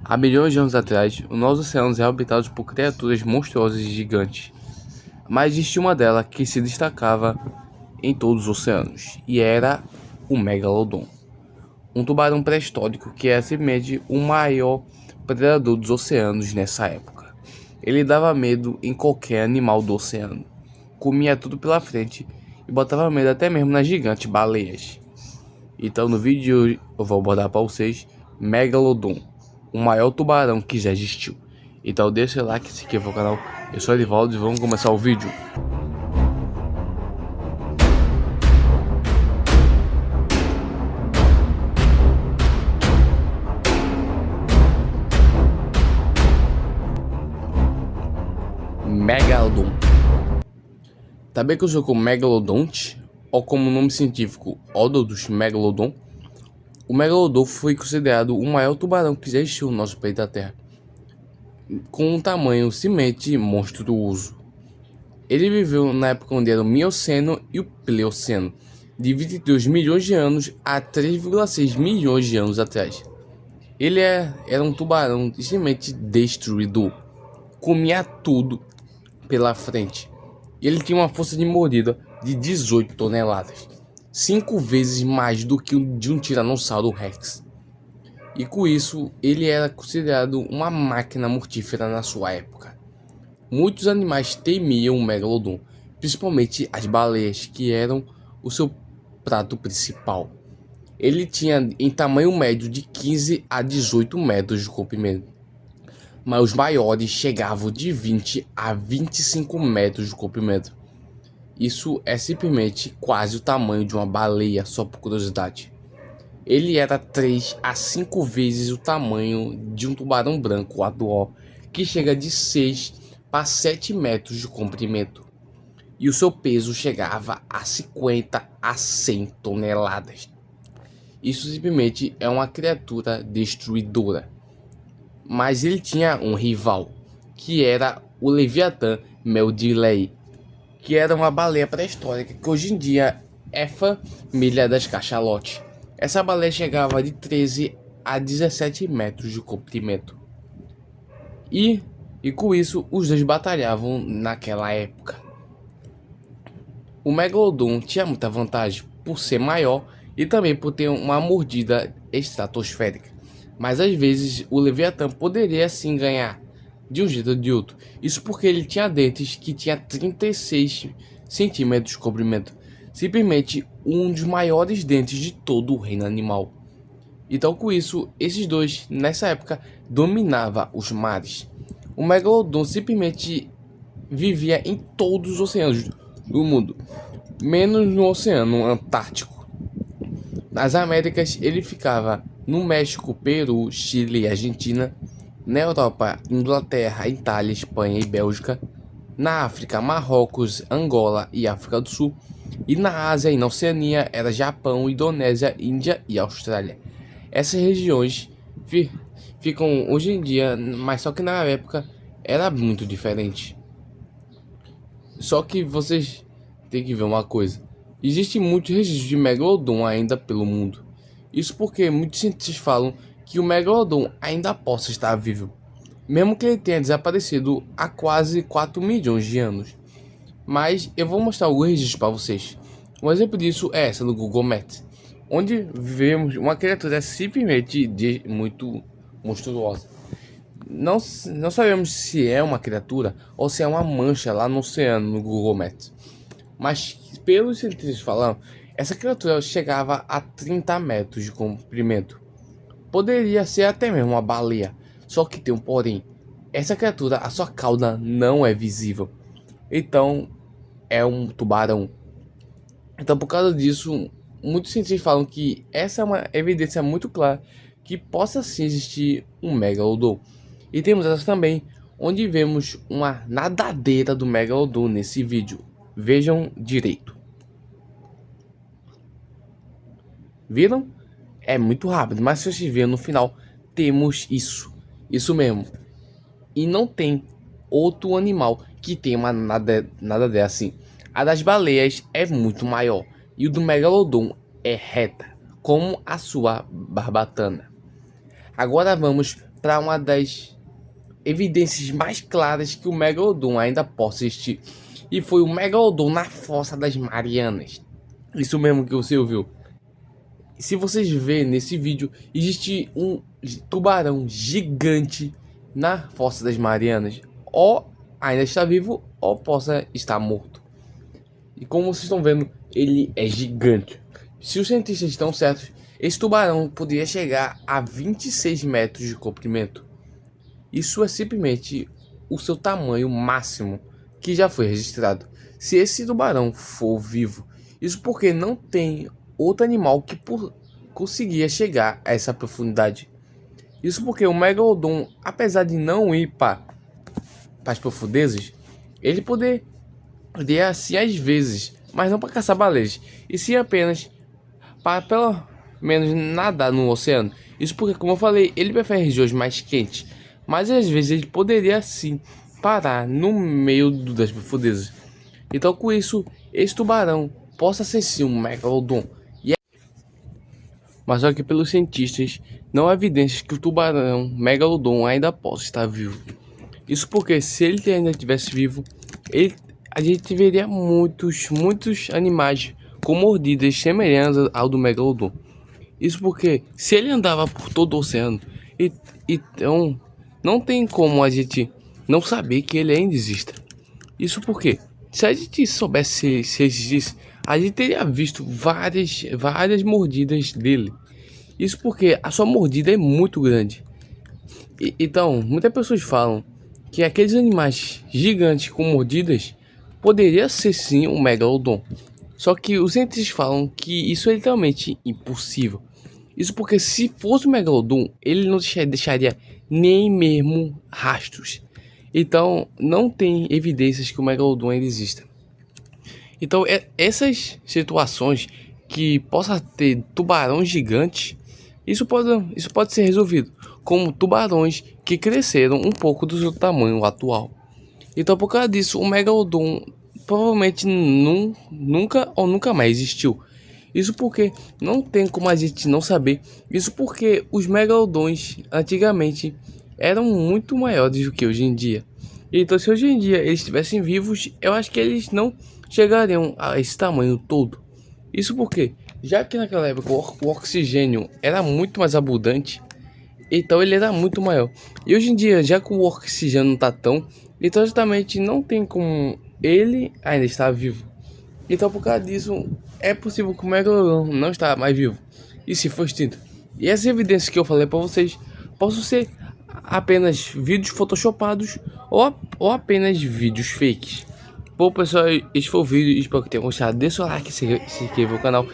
Há milhões de anos atrás, os nossos oceanos eram habitados por criaturas monstruosas e gigantes, mas existia uma delas que se destacava em todos os oceanos, e era o Megalodon, um tubarão pré-histórico que era simplesmente o maior predador dos oceanos nessa época. Ele dava medo em qualquer animal do oceano, comia tudo pela frente e botava medo até mesmo nas gigantes baleias. Então no vídeo de hoje eu vou abordar para vocês Megalodon, o maior tubarão que já existiu. Então deixa o like, se inscreva no canal. Eu sou Edivaldo e vamos começar o vídeo. Megalodon, também conhecido como Megalodonte, ou como nome científico Ododus megalodon, o Megalodon foi considerado o maior tubarão que já existiu no nosso planeta Terra, com um tamanho simplesmente monstruoso. Ele viveu na época onde era o Mioceno e o Pleoceno, de 22 milhões de anos a 3,6 milhões de anos atrás. Ele era um tubarão extremamente destruidor, comia tudo pela frente. Ele tinha uma força de mordida de 18 toneladas, 5 vezes mais do que o de um Tiranossauro Rex. E com isso, ele era considerado uma máquina mortífera na sua época. Muitos animais temiam o Megalodon, principalmente as baleias, que eram o seu prato principal. Ele tinha em tamanho médio de 15 a 18 metros de comprimento, mas os maiores chegavam de 20 a 25 metros de comprimento. Isso é simplesmente quase o tamanho de uma baleia, só por curiosidade. Ele era 3 a 5 vezes o tamanho de um tubarão branco atual, que chega de 6 para 7 metros de comprimento. E o seu peso chegava a 50 a 100 toneladas. Isso simplesmente é uma criatura destruidora. Mas ele tinha um rival, que era o Leviatã Meldilei, que era uma baleia pré-histórica que hoje em dia é família das cachalotes. Essa baleia chegava de 13 a 17 metros de comprimento. E com isso os dois batalhavam naquela época. O Megalodon tinha muita vantagem por ser maior e também por ter uma mordida estratosférica. Mas às vezes o Leviatã poderia sim ganhar de um jeito ou de outro. Isso porque ele tinha dentes que tinha 36 centímetros de comprimento. Simplesmente um dos maiores dentes de todo o reino animal. Então com isso, esses dois nessa época dominavam os mares. O Megalodon simplesmente vivia em todos os oceanos do mundo, menos no Oceano Antártico. Nas Américas ele ficava no México, Peru, Chile e Argentina. Na Europa, Inglaterra, Itália, Espanha e Bélgica. Na África, Marrocos, Angola e África do Sul. E na Ásia e na Oceania era Japão, Indonésia, Índia e Austrália. Essas regiões ficam hoje em dia, mas só que na época era muito diferente. Só que vocês têm que ver uma coisa. Existem muitos registros de Megalodon ainda pelo mundo. Isso porque muitos cientistas falam que o Megalodon ainda possa estar vivo, mesmo que ele tenha desaparecido há quase 4 milhões de anos. Mas eu vou mostrar alguns registros para vocês. Um exemplo disso é essa no Google Maps, onde vemos uma criatura simplesmente muito monstruosa. Não sabemos se é uma criatura ou se é uma mancha lá no oceano no Google Maps. Mas pelos cientistas falando, essa criatura chegava a 30 metros de comprimento. Poderia ser até mesmo uma baleia, só que tem um porém. Essa criatura, a sua cauda não é visível. Então, é um tubarão. Então, por causa disso, muitos cientistas falam que essa é uma evidência muito clara que possa sim existir um Megalodon. E temos essa também, onde vemos uma nadadeira do Megalodon nesse vídeo. Vejam direito. Viram? É muito rápido, mas se vocês verem no final, temos isso. Isso mesmo. E não tem outro animal que tenha uma nadadeira assim. A das baleias é muito maior. E o do Megalodon é reta, como a sua barbatana. Agora vamos para uma das evidências mais claras que o Megalodon ainda possa existir. E foi o Megalodon na Fossa das Marianas. Isso mesmo que você ouviu. Se vocês verem nesse vídeo, existe um tubarão gigante na Fossa das Marianas. Ou ainda está vivo, ou possa estar morto. E como vocês estão vendo, ele é gigante. Se os cientistas estão certos, esse tubarão poderia chegar a 26 metros de comprimento. Isso é simplesmente o seu tamanho máximo que já foi registrado. Se esse tubarão for vivo, isso porque não tem outro animal que conseguia chegar a essa profundidade. Isso porque o Megalodon, apesar de não ir para as profundezas, ele poderia assim às vezes, mas não para caçar baleias, e sim apenas para pelo menos nadar no oceano. Isso porque, como eu falei, ele prefere regiões mais quentes, mas às vezes ele poderia sim parar no meio das profundezas. Então, com isso, esse tubarão possa ser sim um Megalodon. Mas só que pelos cientistas não há evidências que o tubarão Megalodon ainda possa estar vivo. Isso porque se ele ainda estivesse vivo, a gente veria muitos animais com mordidas semelhantes ao do Megalodon. Isso porque se ele andava por todo o oceano, então não tem como a gente não saber que ele ainda exista. Isso porque se a gente soubesse se existisse, a gente teria visto várias mordidas dele. Isso porque a sua mordida é muito grande. Então, muitas pessoas falam que aqueles animais gigantes com mordidas poderia ser sim um Megalodon. Só que os cientistas falam que isso é literalmente impossível. Isso porque se fosse o Megalodon, ele não deixaria nem mesmo rastros. Então, não tem evidências que o Megalodon ainda exista. Então, essas situações que possa ter tubarões gigantes, isso pode ser resolvido como tubarões que cresceram um pouco do seu tamanho atual. Então, por causa disso, o Megalodon provavelmente nunca mais existiu. Isso porque não tem como a gente não saber. Isso porque os Megalodons antigamente eram muito maiores do que hoje em dia. Então, se hoje em dia eles estivessem vivos, eu acho que eles não chegariam a esse tamanho todo. Isso porque, já que naquela época o oxigênio era muito mais abundante, então ele era muito maior. E hoje em dia, já que o oxigênio não está tão, então justamente não tem como ele ainda estar vivo. Então, por causa disso, é possível que o Megalodon não está mais vivo, e se for extinto. E essas evidências que eu falei para vocês possam ser apenas vídeos photoshopados ou apenas vídeos fakes. Bom, pessoal, esse foi o vídeo. Espero que tenham gostado. Deixa o like, se inscreva no canal.